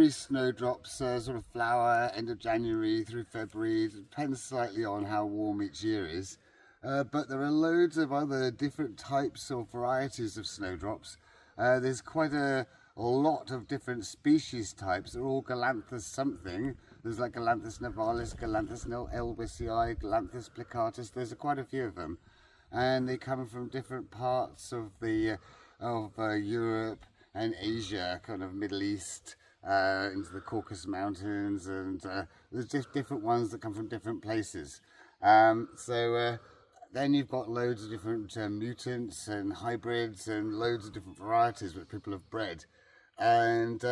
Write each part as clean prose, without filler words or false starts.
January snowdrops sort of flower end of January through February. It depends slightly on how warm each year is. But there are loads of other different types or varieties of snowdrops. There's quite a lot of different species types. They're all Galanthus something. There's like Galanthus nivalis, Galanthus elwesii, Galanthus plicatus. There's quite a few of them, and they come from different parts of the Europe and Asia, kind of Middle East, into the Caucasus Mountains, and there's just different ones that come from different places. Then you've got loads of different mutants and hybrids and loads of different varieties that people have bred. And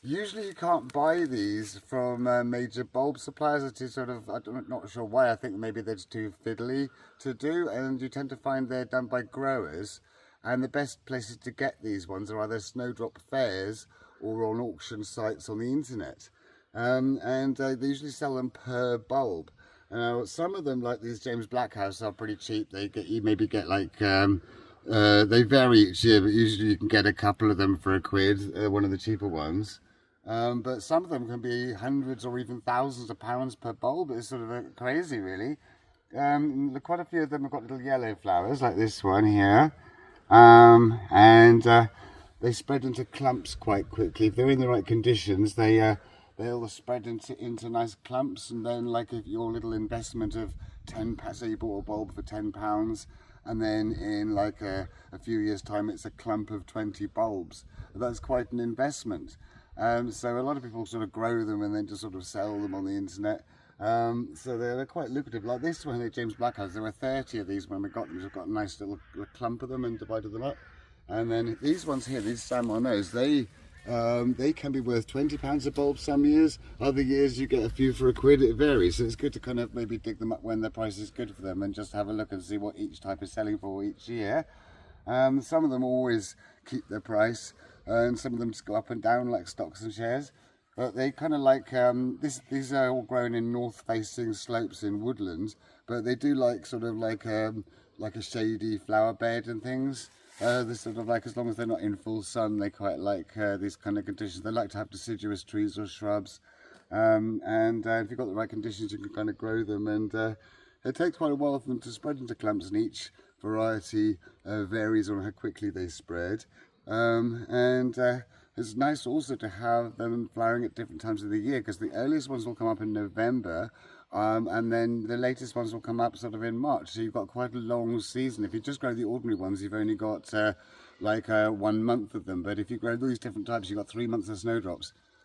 usually you can't buy these from major bulb suppliers. It is sort of, I'm not sure why, I think maybe they're just too fiddly to do, and you tend to find they're done by growers. And the best places to get these ones are either snowdrop fairs or on auction sites on the internet. They usually sell them per bulb. Some of them, like these James Blackhouse, are pretty cheap. You maybe get like, they vary each year, but usually you can get a couple of them for £1, one of the cheaper ones. But some of them can be hundreds or even thousands of pounds per bulb. It's sort of crazy, really. Quite a few of them have got little yellow flowers, like this one here. They spread into clumps quite quickly. If they're in the right conditions, they'll spread into nice clumps, and then like if your little investment of £10, say you bought a bulb for £10, and then in like a few years time it's a clump of 20 bulbs. That's quite an investment. So a lot of people sort of grow them and then just sort of sell them on the internet. So they're quite lucrative. Like this one here, James Blackhouse, there were 30 of these when we got them. We've got a nice little clump of them and divided them up. And then these ones here, these San Monos, they can be worth £20 a bulb some years. Other years you get a few for £1. It varies. So it's good to kind of maybe dig them up when the price is good for them and just have a look and see what each type is selling for each year. Some of them always keep their price, and some of them just go up and down like stocks and shares. But they kind of like, these are all grown in north-facing slopes in woodlands, but they do like sort of like a shady flower bed and things. They're sort of like, as long as they're not in full sun, they quite like these kind of conditions. They like to have deciduous trees or shrubs. If you've got the right conditions, you can kind of grow them. And it takes quite a while for them to spread into clumps, and each variety varies on how quickly they spread. It's nice also to have them flowering at different times of the year, because the earliest ones will come up in November, and then the latest ones will come up sort of in March. So you've got quite a long season. If you just grow the ordinary ones, you've only got 1 month of them. But if you grow these different types, you've got 3 months of snowdrops.